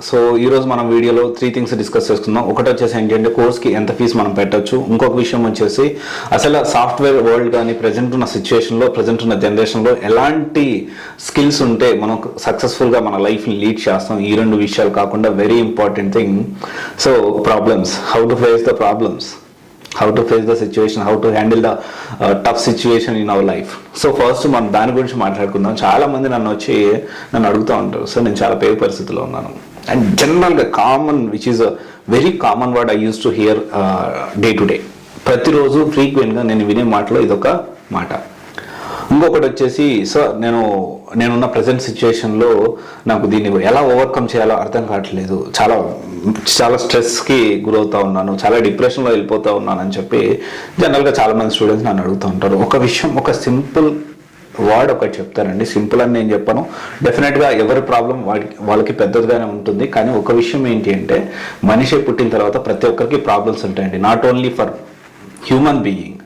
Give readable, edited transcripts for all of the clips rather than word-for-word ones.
So ఈరోజు మనం వీడియోలో 3 థింగ్స్ డిస్కస్ చేసుకుందాం. ఒకటి వచ్చేసి ఏంటంటే కోర్స్కి ఎంత ఫీజు మనం పెట్టచ్చు. ఇంకొక విషయం వచ్చేసి అసలు సాఫ్ట్వేర్ వరల్డ్ కానీ ప్రజెంట్ ఉన్న సిచ్యువేషన్లో ప్రజెంట్ ఉన్న జనరేషన్లో ఎలాంటి స్కిల్స్ ఉంటే మనం సక్సెస్ఫుల్గా మన లైఫ్ని లీడ్ చేస్తాం. ఈ 2 విషయాలు కాకుండా very important thing so problems, how to face the problems, how to face the situation, how to handle the tough situation in our life. So first మనం దాని గురించి మాట్లాడుకుందాం. చాలా మంది నన్ను అడుగుతూ ఉంటారు, సో నేను చాలా పేద పరిస్థితిలో ఉన్నాను. అండ్ జనరల్గా common which is a very common word I used to hear day to day, ప్రతిరోజు ఫ్రీక్వెంట్గా నేను వినే మాటలో ఇదొక మాట. ఇంకొకటి వచ్చేసి సో నేనున్న ప్రజెంట్ సిచ్యువేషన్లో నాకు దీన్ని ఎలా ఓవర్కమ్ చేయాలో అర్థం కావట్లేదు, చాలా స్ట్రెస్కి గురవుతూ ఉన్నాను, చాలా డిప్రెషన్లో వెళ్ళిపోతూ ఉన్నాను అని చెప్పి జనరల్గా చాలామంది స్టూడెంట్స్ నన్ను అడుగుతూ ఉంటారు. ఒక విషయం, ఒక సింపుల్ వర్డ్ ఒకటి చెప్తారండి. సింపుల్ అని నేను చెప్పను, డెఫినెట్గా ఎవరి ప్రాబ్లం వాళ్ళకి పెద్దదిగానే ఉంటుంది. కానీ ఒక విషయం ఏంటి అంటే మనిషి పుట్టిన తర్వాత ప్రతి ఒక్కరికి ప్రాబ్లమ్స్ ఉంటాయండి. Not only for human being,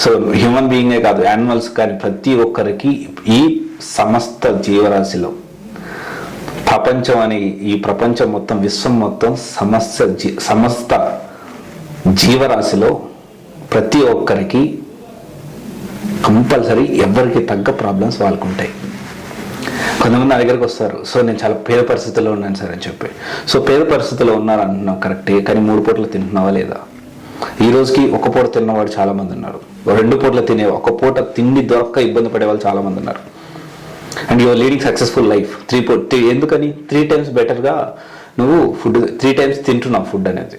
so human బీయింగే కాదు, యానిమల్స్ కానీ ప్రతి ఒక్కరికి ఈ సమస్త జీవరాశిలో ప్రపంచం అని ఈ ప్రపంచం మొత్తం విశ్వం మొత్తం సమస్త జీవరాశిలో ప్రతి ఒక్కరికి కంపల్సరీ ఎవరికి తగ్గ ప్రాబ్లమ్స్ వాళ్ళకు ఉంటాయి. కొంతమంది నా దగ్గరికి వస్తారు, సో నేను చాలా పేద పరిస్థితుల్లో ఉన్నాను సార్ అని చెప్పి. సో పేద పరిస్థితుల్లో ఉన్నారు అంటున్నావు కరెక్టే, కానీ 3 పూటలు తింటున్నావా లేదా? ఈ రోజుకి 1 పూట తిన్నవాడు చాలా మంది ఉన్నారు, 2 పూటలు తినే 1 పూట తిండి దొరక్క ఇబ్బంది పడే వాళ్ళు చాలా మంది ఉన్నారు. And your leading successful life 3 పూట ఎందుకని 3 టైమ్స్ బెటర్గా నువ్వు ఫుడ్ 3 టైమ్స్ తింటున్నావు ఫుడ్ అనేది.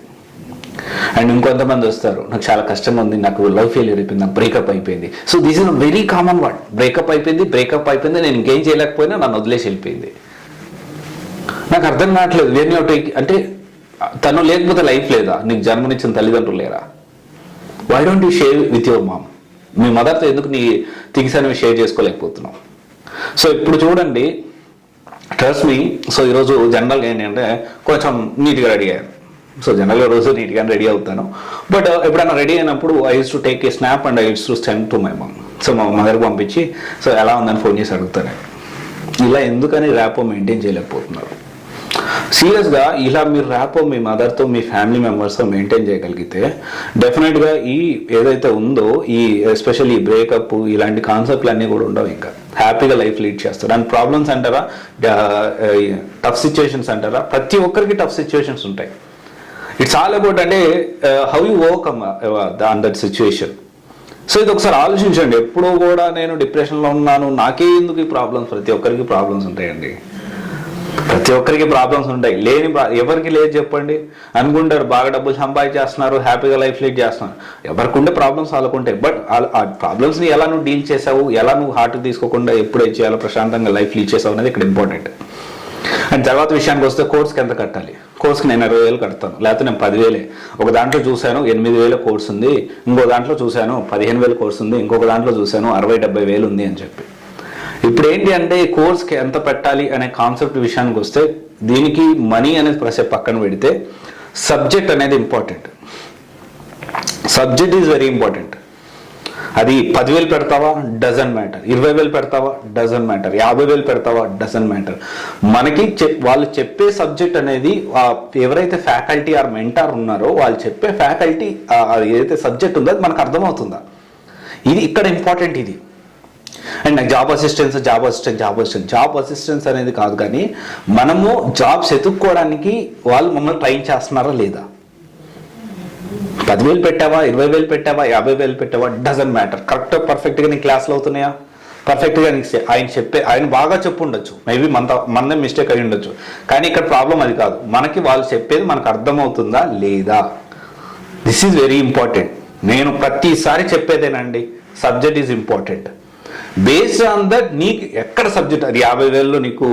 అండ్ ఇంకొంతమంది వస్తారు, నాకు చాలా కష్టంగా ఉంది, నాకు లవ్ ఫెయిల్యూర్ అయిపోయింది, నాకు బ్రేకప్ అయిపోయింది. So this is a very common word, breakup అయిపోయింది, నేను ఇంకేం చేయలేకపోయినా నన్ను వదిలేసి వెళ్ళిపోయింది. నాకు అర్థం కావట్లేదు వేరే అంటే తను లేకపోతే లైఫ్ లేదా? నీకు జన్మనిచ్చిన తల్లిదండ్రులు లేరా? Why don't you share with your mom? మీ మదర్తో ఎందుకు నీ థింగ్స్ అనేవి షేర్ చేసుకోలేకపోతున్నావు? సో ఇప్పుడు చూడండి, ట్రస్ట్ మీ. సో ఈరోజు జనరల్గా ఏంటంటే కొంచెం నీట్గా రెడీ అయ్యాను. సో జనరల్గా రోజు నీట్గా రెడీ అవుతాను, బట్ ఎప్పుడైనా రెడీ అయినప్పుడు I used to take a snap and I used to send to my mom. So మా మదర్కి పంపించి సో ఎలా ఉందని ఫోన్ చేసి అడుగుతాను. ఇలా ఎందుకని ర్యాపో మెయింటైన్ చేయలేకపోతున్నారు? సీరియస్గా ఇలా మీరు ర్యాపో మీ మదర్తో మీ ఫ్యామిలీ మెంబర్స్తో మెయింటైన్ చేయగలిగితే డెఫినెట్గా ఈ ఏదైతే ఉందో ఈ ఎస్పెషల్లీ ఈ బ్రేకప్ ఇలాంటి కాన్సెప్ట్లు అన్నీ కూడా ఉండవు, ఇంకా హ్యాపీగా లైఫ్ లీడ్ చేస్తారు. అండ్ ప్రాబ్లమ్స్ అంటారా, టఫ్ సిచ్యువేషన్స్ అంటారా, ప్రతి ఒక్కరికి టఫ్ సిచ్యువేషన్స్ ఉంటాయి. ఇట్స్ ఆల్ అబౌట్ అంటే how you overcome on that situation. So ఇది ఒకసారి ఆలోచించండి. ఎప్పుడూ కూడా నేను డిప్రెషన్లో ఉన్నాను, నాకే ఎందుకు ఈ ప్రాబ్లమ్స్? ప్రతి ఒక్కరికి ప్రాబ్లమ్స్ ఉంటాయండి, ప్రతి ఒక్కరికి ప్రాబ్లమ్స్ ఉంటాయి. ఎవరికి లేదు చెప్పండి? అనుకుంటారు బాగా డబ్బులు సంపాదించేస్తున్నారు, హ్యాపీగా లైఫ్ లీడ్ చేస్తున్నారు. ఎవరికి ఉండే ప్రాబ్లమ్స్ వాళ్ళకు ఉంటాయి. బట్ ఆ ప్రాబ్లమ్స్ని ఎలా నువ్వు డీల్ చేసావు, ఎలా నువ్వు హార్ట్ తీసుకోకుండా ఎప్పుడు చేయాలో ప్రశాంతంగా లైఫ్ లీడ్ చేసావు అనేది ఇక్కడ ఇంపార్టెంట్. అండ్ తర్వాత విషయానికి వస్తే కోర్స్కి ఎంత కట్టాలి? కోర్స్కి నేను 20,000 కడతాను, లేకపోతే నేను 10,000. ఒక దాంట్లో చూశాను 8,000 కోర్స్ ఉంది, ఇంకో దాంట్లో చూశాను 15,000 కోర్స్ ఉంది, ఇంకొక దాంట్లో చూశాను 60,000-70,000 ఉంది అని చెప్పి. ఇప్పుడు ఏంటి అంటే కోర్స్కి ఎంత పెట్టాలి అనే కాన్సెప్ట్ విషయానికి వస్తే దీనికి మనీ అనేది ప్రసే పక్కన పెడితే సబ్జెక్ట్ అనేది important. Subject is very important. అది 10,000 పెడతావా డజన్ మ్యాటర్, 20,000 పెడతావా డజన్ మ్యాటర్, 50,000 పెడతావా డజన్ మ్యాటర్. మనకి వాళ్ళు చెప్పే సబ్జెక్ట్ అనేది ఎవరైతే ఫ్యాకల్టీ ఆర్ మెంటార్ ఉన్నారో వాళ్ళు చెప్పే ఫ్యాకల్టీ ఏదైతే సబ్జెక్ట్ ఉందో అది మనకు అర్థమవుతుందా? ఇది ఇక్కడ ఇంపార్టెంట్. ఇది అండ్ నాకు జాబ్ అసిస్టెన్స్ అనేది కాదు, కానీ మనము జాబ్స్ ఎత్తుక్కోవడానికి వాళ్ళు మమ్మల్ని ట్రైన్ చేస్తున్నారా లేదా? 10,000 పెట్టావా, 20,000 పెట్టావా, 50,000 పెట్టావా డజన్ మ్యాటర్. కరెక్ట్గా పర్ఫెక్ట్గా నీ క్లాస్లో అవుతున్నాయా? పర్ఫెక్ట్గా నీకు ఆయన బాగా చెప్పు ఉండొచ్చు, మేబీ మనదే మిస్టేక్ అయి ఉండొచ్చు. కానీ ఇక్కడ ప్రాబ్లం అది కాదు, మనకి వాళ్ళు చెప్పేది మనకు అర్థమవుతుందా లేదా? This is very important. నేను ప్రతిసారి చెప్పేదేనండి, subject is important. Based on that నీకు ఎక్కడ సబ్జెక్ట్, అది 50,000లో నీకు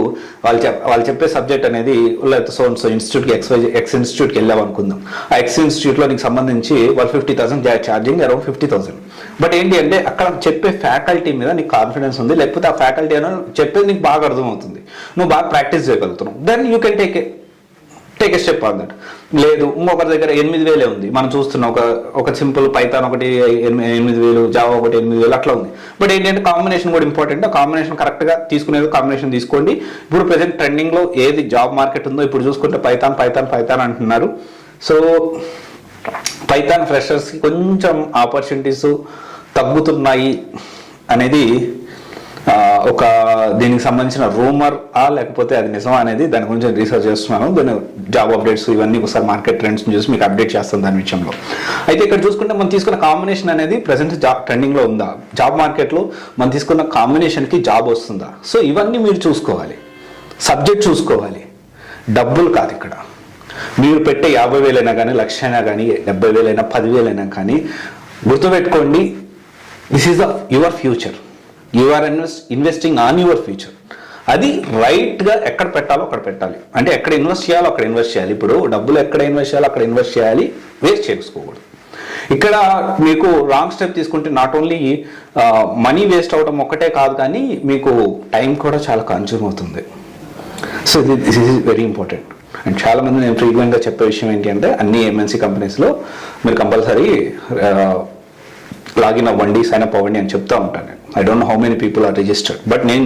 వాళ్ళు చెప్పే సబ్జెక్ట్ అనేది లేకపోతే సో ఇన్స్టిట్యూట్కి ఎక్స్ ఇన్స్టిట్యూట్కి వెళ్ళావు అనుకుందాం. ఆ ఎక్స్ ఇన్స్టిట్యూట్లో నీకు సంబంధించి వాళ్ళు 50,000 ఛార్జింగ్ అరౌండ్ 50,000. బట్ ఏంటి అంటే అక్కడ చెప్పే ఫ్యాకల్టీ మీద నీకు కాన్ఫిడెన్స్ ఉంది, లేకపోతే ఆ ఫ్యాకల్టీ అనేది చెప్పేది నీకు బాగా అర్థమవుతుంది, నువ్వు బాగా ప్రాక్టీస్ చేయగలుగుతున్నావు, then you can take take a step on that. లేదు ఇంకొకరి దగ్గర 8,000 ఉంది, మనం చూస్తున్న ఒక సింపుల్ పైథాన్ ఒకటి 8,000, జావా ఒకటి 8,000 అట్లా ఉంది. బట్ ఏంటంటే కాంబినేషన్ కూడా ఇంపార్టెంట్. ఆ కాంబినేషన్ కరెక్ట్గా తీసుకునేది కాంబినేషన్ తీసుకోండి. ఇప్పుడు ప్రెసెంట్ ట్రెండింగ్లో ఏది జాబ్ మార్కెట్ ఉందో ఇప్పుడు చూసుకుంటే పైథాన్ అంటున్నారు. సో పైథాన్ ఫ్రెషర్స్కి కొంచెం ఆపర్చునిటీస్ తగ్గుతున్నాయి అనేది ఒక దీనికి సంబంధించిన రూమర్ లేకపోతే అది నిజమా అనేది దాని గురించి రీసెర్చ్ చేస్తున్నాను. దాని జాబ్ అప్డేట్స్ ఇవన్నీ ఒకసారి మార్కెట్ ట్రెండ్స్ చూసి మీకు అప్డేట్ చేస్తాను దాని విషయంలో. అయితే ఇక్కడ చూసుకుంటే మనం తీసుకున్న కాంబినేషన్ అనేది ప్రెసెంట్ జాబ్ ట్రెండింగ్లో ఉందా, జాబ్ మార్కెట్లో మనం తీసుకున్న కాంబినేషన్కి జాబ్ వస్తుందా. సో ఇవన్నీ మీరు చూసుకోవాలి, సబ్జెక్ట్ చూసుకోవాలి, డబ్బులు కాదు ఇక్కడ. మీరు పెట్టే 50,000 కానీ, 1,00,000 కానీ, 70,000, 10,000 కానీ గుర్తుపెట్టుకోండి, this is your future. You are investing on your future. అది రైట్గా ఎక్కడ పెట్టాలో అక్కడ పెట్టాలి. అంటే ఎక్కడ ఇన్వెస్ట్ చేయాలో అక్కడ ఇన్వెస్ట్ చేయాలి. ఇప్పుడు డబ్బులు ఎక్కడ ఇన్వెస్ట్ చేయాలో అక్కడ ఇన్వెస్ట్ చేయాలి, వేస్ట్ చేసుకోకూడదు. ఇక్కడ మీకు రాంగ్ స్టెప్ తీసుకుంటే నాట్ ఓన్లీ మనీ వేస్ట్ అవడం ఒక్కటే కాదు, కానీ మీకు టైం కూడా చాలా కన్జ్యూమ్ అవుతుంది. So this is very important. And చాలామంది నేను ఫ్రీక్వెంట్గా చెప్పే విషయం ఏంటి అంటే అన్ని ఎంఎన్సీ కంపెనీస్లో మీరు కంపల్సరీ లాగిన్ అవ్వండి, సైన్ అప్ అవ్వండి అని చెప్తా ఉంటాను. I don't know how many people are registered, but నేను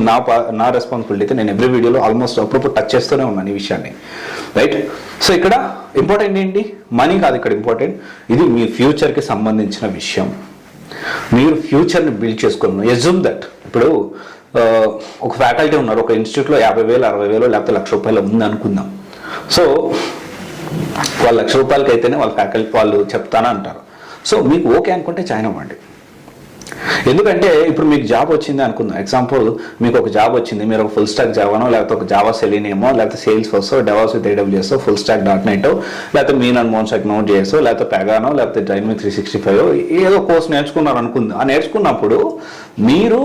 నా రెస్పాన్సిబిలిటీ అయితే నేను ఎవ్రీ వీడియోలో ఆల్మోస్ట్ అప్పుడప్పుడు టచ్ చేస్తూనే ఉన్నాను ఈ విషయాన్ని, రైట్. సో ఇక్కడ ఇంపార్టెంట్ ఏంటి, మనీ కాదు ఇక్కడ ఇంపార్టెంట్, ఇది మీ ఫ్యూచర్కి సంబంధించిన విషయం. మీరు ఫ్యూచర్ని బిల్డ్ చేసుకోవాలి. ఎజ్యూమ్ దట్ ఇప్పుడు ఒక ఫ్యాకల్టీ ఉన్నారు, ఒక ఇన్స్టిట్యూట్లో 50,000, 60,000 లేకపోతే ₹1,00,000 ఉంది అనుకుందాం. సో వాళ్ళు ₹1,00,000 అయితేనే వాళ్ళ ఫ్యాకల్టీ వాళ్ళు చెప్తానా అంటారు. సో మీకు ఓకే అనుకుంటే జాయిన్ అవ్వండి. ఎందుకంటే ఇప్పుడు మీకు జాబ్ వచ్చింది అనుకుందాం, ఎగ్జాంపుల్ మీకు ఒక జాబ్ వచ్చింది, మీరు ఒక ఫుల్ స్టాక్ జావానో లేకపోతే ఒక జావా సెలీనియమో లేకపోతే sales force, DevOps with AWS, full stock .NET, లేకపోతే మీన్ అండ్ మోన్స్టాక్ Node.js, లేకపోతే పెగానో లేకపోతే డైనమిక్ 365 ఏదో కోర్స్ నేర్చుకున్నారు అనుకుందాం. ఆ నేర్చుకున్నప్పుడు మీరు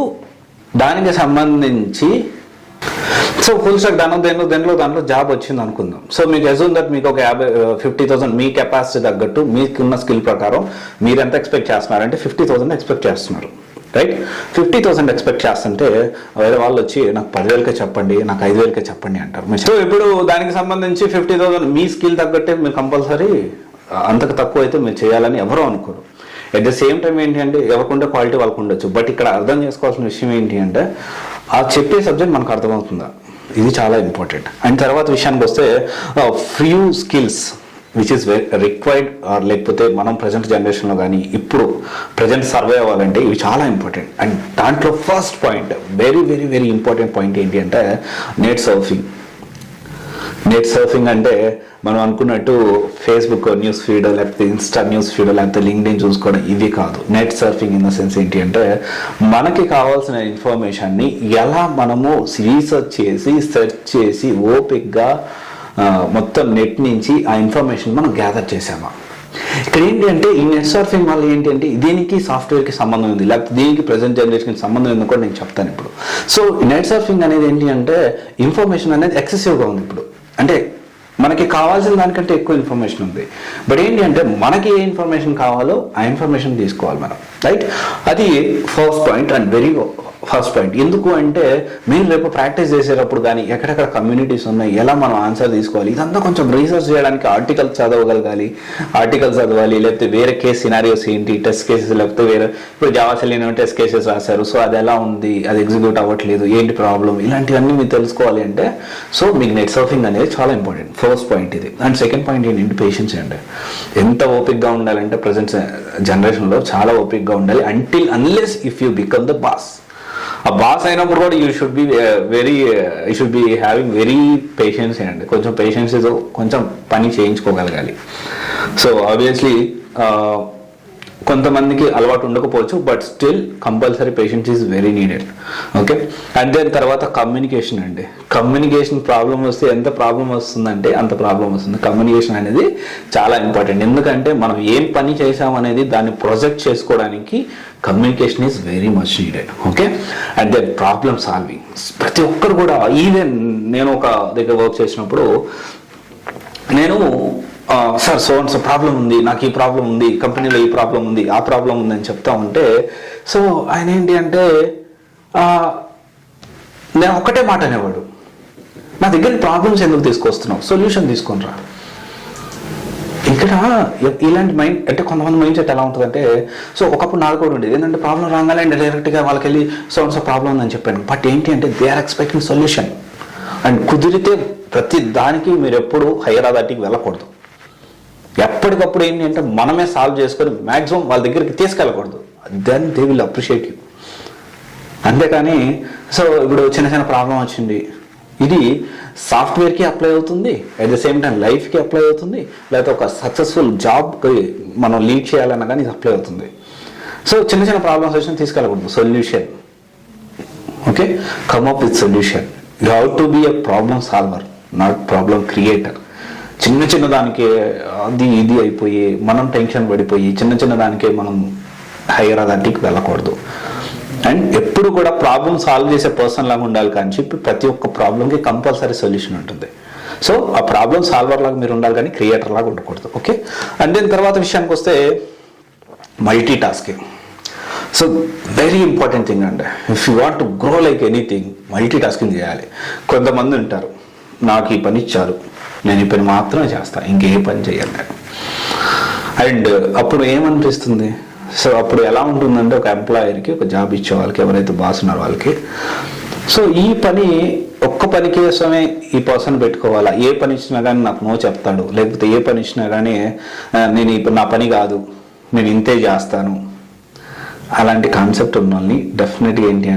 దానికి సంబంధించి సో ఫుల్ స్టాక్ దాంట్లో జాబ్ వచ్చింది అనుకుందాం. సో మీకు అజ్యూమ్ దట్ మీకు ఒక 50,000 మీ కెపాసిటీ తగ్గట్టు మీకున్న స్కిల్ ప్రకారం మీరు ఎంత ఎక్స్పెక్ట్ చేస్తున్నారంటే 50,000 ఎక్స్పెక్ట్ చేస్తున్నారు, రైట్. 50,000 ఎక్స్పెక్ట్ చేస్తుంటే వేరే వాళ్ళు వచ్చి నాకు 10,000కే చెప్పండి, నాకు 5,000కే చెప్పండి అంటారు. సో ఇప్పుడు దానికి సంబంధించి 50,000 మీ స్కిల్ తగ్గట్టే మీరు కంపల్సరీ అంతకు తక్కువ అయితే మీరు చేయాలని ఎవరో అనుకోరు. ఎట్ ద సేమ్ టైం ఏంటి అంటే ఎవరికుంటే క్వాలిటీ వాళ్ళకు ఉండొచ్చు, బట్ ఇక్కడ అర్థం చేసుకోవాల్సిన విషయం ఏంటి అంటే ఆ చెప్పే సబ్జెక్ట్ మనకు అర్థమవుతుందా, ఇది చాలా ఇంపార్టెంట్. అండ్ తర్వాత విషయానికి వస్తే few skills which is required లేకపోతే మనం ప్రజెంట్ జనరేషన్లో కానీ ఇప్పుడు ప్రజెంట్ సర్వే అవ్వాలంటే ఇవి చాలా ఇంపార్టెంట్. అండ్ దాంట్లో first point very very very important point ఏంటి అంటే నెట్ సర్ఫింగ్. నెట్ సర్ఫింగ్ అంటే మనం అనుకున్నట్టు ఫేస్బుక్ న్యూస్ ఫీడ్ లేకపోతే ఇన్స్టా న్యూస్ ఫీడ్ లేకపోతే లింక్డ్ఇన్ చూసుకోవడం ఇవి కాదు. Net surfing in the sense ఏంటి అంటే మనకి కావాల్సిన ఇన్ఫర్మేషన్ని ఎలా మనము రీసెర్చ్ చేసి సెర్చ్ చేసి ఓపిక్గా మొత్తం నెట్ నుంచి ఆ ఇన్ఫర్మేషన్ మనం గ్యాదర్ చేసామా. ఇక్కడ ఏంటి అంటే ఈ నెట్ సర్ఫింగ్ వల్ల ఏంటి అంటే దీనికి సాఫ్ట్వేర్కి సంబంధం ఉంది, లేకపోతే దీనికి ప్రజెంట్ జనరేషన్కి సంబంధం ఉంది కూడా నేను చెప్తాను ఇప్పుడు. సో నెట్ సర్ఫింగ్ అనేది ఏంటి అంటే ఇన్ఫర్మేషన్ అనేది ఎక్సెసివ్గా ఉంది ఇప్పుడు. అంటే మనకి కావాల్సిన దానికంటే ఎక్కువ ఇన్ఫర్మేషన్ ఉంది, బట్ ఏంటి అంటే మనకి ఏ ఇన్ఫర్మేషన్ కావాలో ఆ ఇన్ఫర్మేషన్ తీసుకోవాలి మనం, రైట్. అది first point and very first point. ఎందుకు అంటే మీరు రేపు ప్రాక్టీస్ చేసేటప్పుడు కానీ ఎక్కడెక్కడ కమ్యూనిటీస్ ఉన్నాయి, ఎలా మనం ఆన్సర్ తీసుకోవాలి, ఇదంతా కొంచెం రీసెర్చ్ చేయడానికి ఆర్టికల్స్ చదవగలగాలి, ఆర్టికల్స్ చదవాలి, లేకపోతే వేరే కేస్ సినారియోస్ ఏంటి, టెస్ట్ కేసెస్, లేకపోతే వేరే ఇప్పుడు జావా సెలీనియం టెస్ట్ కేసెస్ రాశారు, సో అది ఎలా ఉంది, అది ఎగ్జిక్యూట్ అవ్వట్లేదు, ఏంటి ప్రాబ్లం, ఇలాంటివన్నీ మీరు తెలుసుకోవాలి అంటే సో మీకు నెట్ సర్ఫింగ్ అనేది చాలా ఇంపార్టెంట్. ఫస్ట్ పాయింట్ ఇది. అండ్ సెకండ్ పాయింట్ ఏంటంటే పేషెన్స్ అండి. ఎంత ఓపిక్గా ఉండాలంటే ప్రజెంట్ జనరేషన్లో చాలా ఓపిక్గా ఉండాలి. Unless if you become the boss. ఆ బాస్ అయినప్పుడు కూడా you should be having very patience అండి. కొంచెం పేషెన్స్ కొంచెం పని చేయించుకోగలగాలి. సో ఆబ్వియస్లీ కొంతమందికి అలవాటు ఉండకపోవచ్చు, but still compulsory patience is very needed, okay. And then తర్వాత కమ్యూనికేషన్ అండి. కమ్యూనికేషన్ ప్రాబ్లం వస్తే ఎంత ప్రాబ్లం వస్తుందంటే అంత ప్రాబ్లం వస్తుంది. కమ్యూనికేషన్ అనేది చాలా ఇంపార్టెంట్. ఎందుకంటే మనం ఏం పని చేసామనేది దాన్ని ప్రొజెక్ట్ చేసుకోవడానికి communication is very much needed, okay. And then problem solving. ప్రతి ఒక్కరు కూడా, ఈవెన్ నేను ఒక దగ్గర వర్క్ చేసినప్పుడు నేను సార్ సో ప్రాబ్లం ఉంది, నాకు ఈ ప్రాబ్లం ఉంది, కంపెనీలో ఈ ప్రాబ్లం ఉంది, ఆ ప్రాబ్లం ఉంది అని చెప్తా ఉంటే సో ఆయన ఏంటి అంటే నేను ఒక్కటే మాట అనేవాడు, నా దగ్గర ప్రాబ్లమ్స్ ఎందుకు తీసుకొస్తున్నావు, సొల్యూషన్ తీసుకొని రా. ఇక్కడ ఇలాంటి మైండ్ అంటే కొంతమంది మైండ్ సెట్ ఎలా ఉంటుందంటే, సో ఒకప్పుడు నాకు కూడా ఉండేది ఏంటంటే ప్రాబ్లం రాగానే డైరెక్ట్గా వాళ్ళకి వెళ్ళి సో ప్రాబ్లం ఉందని చెప్పాను. బట్ ఏంటి అంటే they are expecting solution. And కుదిరితే ప్రతి దానికి మీరు ఎప్పుడు హైయర్ అథారిటీకి వెళ్ళకూడదు. ఎప్పటికప్పుడు ఏంటి అంటే మనమే సాల్వ్ చేసుకొని మ్యాక్సిమం వాళ్ళ దగ్గరికి తీసుకెళ్ళకూడదు. Then they will appreciate you. అంతేకాని సో ఇప్పుడు చిన్న చిన్న ప్రాబ్లం వచ్చింది, ఇది సాఫ్ట్వేర్కి అప్లై అవుతుంది, అట్ ద సేమ్ టైం లైఫ్కి అప్లై అవుతుంది, లేకపోతే ఒక సక్సెస్ఫుల్ జాబ్కి మనం లీడ్ చేయాలన్నా కానీ ఇది అప్లై అవుతుంది. సో చిన్న చిన్న ప్రాబ్లమ్స్ వచ్చిన తీసుకెళ్ళకూడదు. Solution. Okay, come up with solution. You have to be a problem solver, not problem creator. చిన్న చిన్న దానికి అది ఇది అయిపోయి మనం టెన్షన్ పడిపోయి చిన్న చిన్న దానికే మనం హైయర్ అథారిటీకి వెళ్ళకూడదు. అండ్ ఎప్పుడు కూడా ప్రాబ్లమ్ సాల్వ్ చేసే పర్సన్ లాగా ఉండాలి కానీ చెప్పి ప్రతి ఒక్క ప్రాబ్లంకి కంపల్సరీ సొల్యూషన్ ఉంటుంది. సో ఆ ప్రాబ్లమ్ సాల్వర్ లాగా మీరు ఉండాలి కానీ క్రియేటర్ లాగా ఉండకూడదు. ఓకే, అండ్ దీని తర్వాత విషయానికి వస్తే multitasking. So very important thing అండి. If you want to grow like anything, multitasking చేయాలి. కొంతమంది ఉంటారు, నాకు ఈ పని ఇచ్చారు, నేను ఈ పని మాత్రమే చేస్తాను, ఇంకే పని చేయాలి నేను. అండ్ అప్పుడు ఏమనిపిస్తుంది, సో అప్పుడు ఎలా ఉంటుందంటే ఒక ఎంప్లాయర్కి, ఒక జాబ్ ఇచ్చే వాళ్ళకి, ఎవరైతే బాస్ ఉన్నారో వాళ్ళకి, సో ఈ పని ఒక్క పని కోసమే ఈ పర్సన్ పెట్టుకోవాలా, ఏ పని ఇచ్చినా కానీ నాకు నో చెప్తాడు, లేకపోతే ఏ పని ఇచ్చినా కానీ నేను ఇప్పుడు నా పని కాదు నేను ఇంతే చేస్తాను, అలాంటి కాన్సెప్ట్ ఉన్న వాళ్ళని డెఫినెట్గా ఏంటి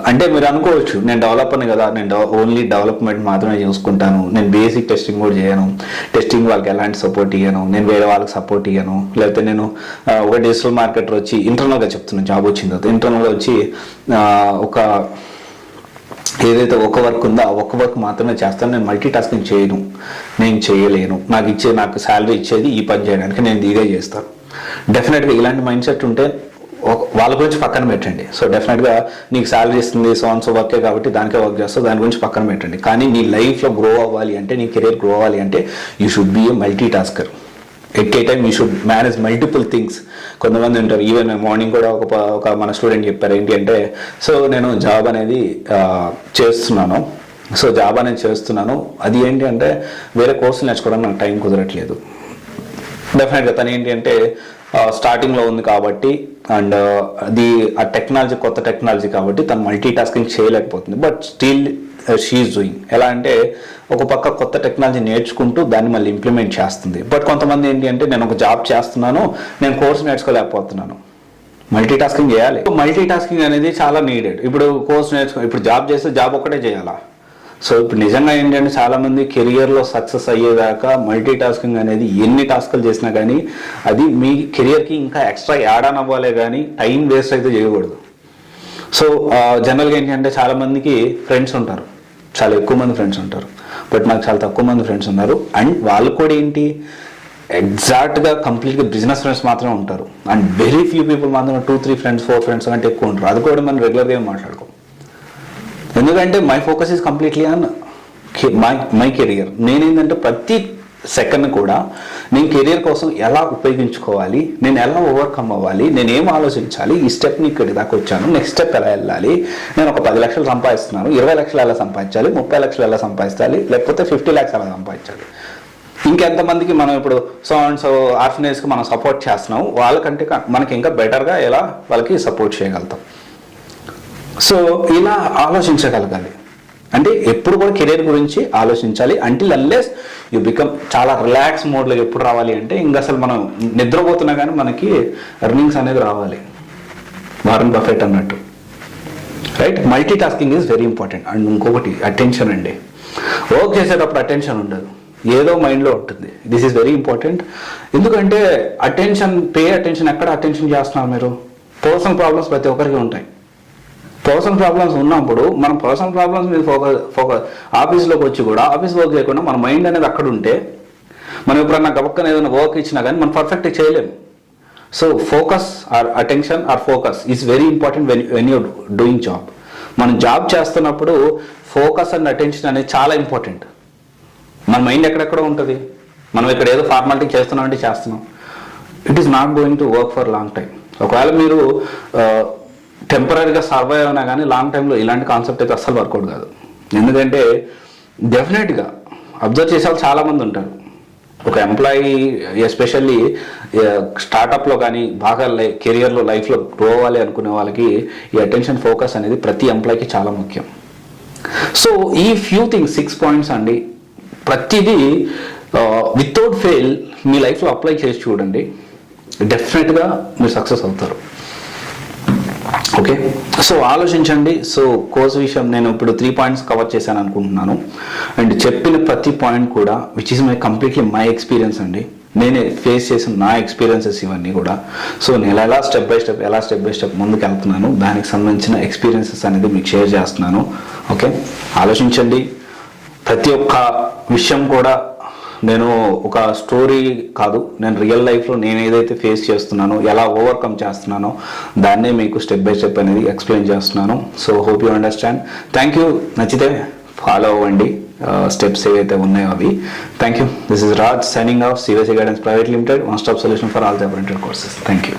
అంటే మీరు అనుకోవచ్చు నేను డెవలపర్ని కదా, నేను ఓన్లీ డెవలప్మెంట్ మాత్రమే చూసుకుంటాను, నేను బేసిక్ టెస్టింగ్ కూడా చేయను, టెస్టింగ్ వాళ్ళకి ఎలాంటి సపోర్ట్ ఇయ్యను, నేను వేరే వాళ్ళకి సపోర్ట్ ఇయ్యను, లేకపోతే నేను ఒక డిజిటల్ మార్కెటర్ వచ్చి ఇంటర్నల్గా చెప్తున్నాను, జాబ్ వచ్చిన తర్వాత ఇంటర్నల్గా వచ్చి ఒక ఏదైతే ఒక వర్క్ ఉందో ఆ ఒక్క వర్క్ మాత్రమే చేస్తాను, నేను మల్టీ టాస్కింగ్ చేయను, నేను చేయలేను, నాకు శాలరీ ఇచ్చేది ఈ పని చేయడానికి, నేను ఇదే చేస్తాను. డెఫినెట్గా ఇలాంటి మైండ్ సెట్ ఉంటే వాళ్ళ గురించి పక్కన పెట్టండి. సో డెఫినెట్గా నీకు శాలరీ ఇస్తుంది, సో వర్కే కాబట్టి దానికే వర్క్ చేస్తావు, దాని గురించి పక్కన పెట్టండి. కానీ నీ లైఫ్లో గ్రో అవ్వాలి అంటే, నీ కెరీర్ గ్రో అవ్వాలి అంటే you should be a multitasker. At a time you should manage multiple things. కొంతమంది ఉంటారు, ఈవెన్ మార్నింగ్ కూడా ఒక మన స్టూడెంట్ చెప్పారు ఏంటి అంటే, సో నేను జాబ్ అనేది చేస్తున్నాను, సో జాబ్ అనేది చేస్తున్నాను, అది ఏంటి అంటే వేరే కోర్సులు నేర్చుకోవడానికి నాకు టైం కుదరట్లేదు. డెఫినెట్గా తను ఏంటి అంటే స్టార్టింగ్లో ఉంది కాబట్టి అండ్ అది ఆ టెక్నాలజీ కొత్త టెక్నాలజీ కాబట్టి తను మల్టీ టాస్కింగ్ చేయలేకపోతుంది. But still she is doing. ఎలా అంటే ఒక పక్క కొత్త టెక్నాలజీ నేర్చుకుంటూ దాన్ని మళ్ళీ ఇంప్లిమెంట్ చేస్తుంది. బట్ కొంతమంది ఏంటి అంటే నేను ఒక జాబ్ చేస్తున్నాను, నేను కోర్సు నేర్చుకోలేకపోతున్నాను. మల్టీ టాస్కింగ్ చేయాలి. మల్టీ టాస్కింగ్ అనేది చాలా నీడెడ్. ఇప్పుడు కోర్సు ఇప్పుడు జాబ్ చేస్తే జాబ్ ఒక్కటే చేయాలా? సో ఇప్పుడు నిజంగా ఏంటంటే చాలామంది కెరియర్లో సక్సెస్ అయ్యేదాకా మల్టీ టాస్కింగ్ అనేది ఎన్ని టాస్కులు చేసినా కానీ అది మీ కెరియర్కి ఇంకా ఎక్స్ట్రా యాడ్ ఆన్ అవ్వాలే కానీ టైం వేస్ట్ అయితే చేయకూడదు. సో జనరల్గా ఏంటంటే చాలామందికి ఫ్రెండ్స్ ఉంటారు, చాలా ఎక్కువ మంది ఫ్రెండ్స్ ఉంటారు, బట్ నాకు చాలా తక్కువ మంది ఫ్రెండ్స్ ఉన్నారు. అండ్ వాళ్ళు కూడా ఏంటి ఎగ్జాక్ట్గా కంప్లీట్గా బిజినెస్ ఫ్రెండ్స్ మాత్రమే ఉంటారు. అండ్ వెరీ ఫ్యూ పీపుల్ మాత్రం 2-3 ఫ్రెండ్స్ 4 ఫ్రెండ్స్ కంటే ఎక్కువ ఉంటారు. అది కూడా మనం రెగ్యులర్గా ఏం మాట్లాడుకోం. ఎందుకంటే my focus is completely on my career. నేనేంటంటే ప్రతి సెకండ్ కూడా నేను కెరియర్ కోసం ఎలా ఉపయోగించుకోవాలి, నేను ఎలా ఓవర్కమ్ అవ్వాలి, నేను ఏం ఆలోచించాలి, ఈ స్టెప్ని ఇక్కడి దాకా వచ్చాను, నెక్స్ట్ స్టెప్ ఎలా వెళ్ళాలి, నేను ఒక 10 లక్షలు సంపాదిస్తున్నాను, 20 లక్షలు ఎలా సంపాదించాలి, 30 లక్షలు ఎలా సంపాదించాలి, లేకపోతే 50 lakhs ఎలా సంపాదించాలి. ఇంకెంతమందికి మనం ఇప్పుడు సో అండ్ సో ఆర్ఫనేజ్కి మనం సపోర్ట్ చేస్తున్నాం, వాళ్ళకంటే మనకి ఇంకా బెటర్గా ఎలా వాళ్ళకి సపోర్ట్ చేయగలుగుతాం. సో ఇలా ఆలోచించగలగాలి. అంటే ఎప్పుడు కూడా కెరీర్ గురించి ఆలోచించాలి. అంటిల్ అన్లెస్ యూ బికమ్ చాలా రిలాక్స్ మోడ్లో ఎప్పుడు రావాలి అంటే ఇంకా అసలు మనం నిద్రపోతున్నా కానీ మనకి ఎర్నింగ్స్ అనేది రావాలి, వారన్ బఫెట్ అన్నట్టు, right? Multi tasking is very important. And ఇంకొకటి అటెన్షన్ అండి. వర్క్ చేసేటప్పుడు అటెన్షన్ ఉండదు, ఏదో మైండ్లో ఉంటుంది. This is very important. ఎందుకంటే పే అటెన్షన్ ఎక్కడ అటెన్షన్ చేస్తున్నారు మీరు? పర్సనల్ ప్రాబ్లమ్స్ ప్రతి ఒక్కరికి ఉంటాయి. పర్సనల్ ప్రాబ్లమ్స్ ఉన్నప్పుడు మనం పర్సనల్ ప్రాబ్లమ్స్ మీద ఫోకస్ ఆఫీస్లోకి వచ్చి కూడా ఆఫీస్ వర్క్ చేయకుండా మన మైండ్ అనేది అక్కడ ఉంటే మనం ఎప్పుడన్నా గబక్కన ఏదైనా వర్క్ ఇచ్చినా కానీ మనం పర్ఫెక్ట్గా చేయలేము. So focus or attention or focus is very important when you're doing job. మనం జాబ్ చేస్తున్నప్పుడు ఫోకస్ అండ్ అటెన్షన్ అనేది చాలా ఇంపార్టెంట్. మన మైండ్ ఎక్కడెక్కడ ఉంటుంది. మనం ఇక్కడ ఏదో ఫార్మాలిటీ చేస్తున్నామంటే చేస్తున్నాం, it is not going to work for long time. ఒకవేళ మీరు టెంపరీగా సర్వైవ్ అయినా కానీ లాంగ్ టైంలో ఇలాంటి కాన్సెప్ట్ అయితే అస్సలు వర్కౌట్ కాదు. ఎందుకంటే డెఫినెట్గా అబ్జర్వ్ చేసే వాళ్ళు చాలామంది ఉంటారు, ఒక ఎంప్లాయీ ఎస్పెషల్లీ స్టార్టప్లో కానీ బాగా కెరియర్లో లైఫ్లో గ్రో అవ్వాలి అనుకునే వాళ్ళకి ఈ అటెన్షన్ ఫోకస్ అనేది ప్రతి ఎంప్లాయీకి చాలా ముఖ్యం. సో ఈ ఫ్యూ థింగ్స్ 6 పాయింట్స్ అండి, ప్రతిదీ వితౌట్ ఫెయిల్ మీ లైఫ్లో అప్లై చేసి చూడండి, డెఫినెట్గా మీరు సక్సెస్ అవుతారు. ఓకే, సో ఆలోచించండి. సో కోర్స్ విషయం నేను ఇప్పుడు 3 పాయింట్స్ కవర్ చేశాను అనుకుంటున్నాను. అండ్ చెప్పిన ప్రతి పాయింట్ కూడా which is completely my experience అండి, నేనే ఫేస్ చేసిన నా ఎక్స్పీరియన్సెస్ ఇవన్నీ కూడా. సో నేను ఎలా స్టెప్ బై స్టెప్ ముందుకు వెళ్తున్నాను, దానికి సంబంధించిన ఎక్స్పీరియన్సెస్ అనేది మీకు షేర్ చేస్తున్నాను. ఓకే, ఆలోచించండి. ప్రతి ఒక్క విషయం కూడా నేను ఒక స్టోరీ కాదు, నేను రియల్ లైఫ్లో నేను ఏదైతే ఫేస్ చేస్తున్నానో, ఎలా ఓవర్కమ్ చేస్తున్నానో దాన్నే మీకు స్టెప్ బై స్టెప్ అనేది ఎక్స్ప్లెయిన్ చేస్తున్నాను. So hope you understand. Thank you. నచ్చితే ఫాలో అవ్వండి స్టెప్స్ ఏవైతే ఉన్నాయో అవి. Thank you. This is Raj signing off CVC guidance private limited, one stop solution for all job oriented courses. Thank you.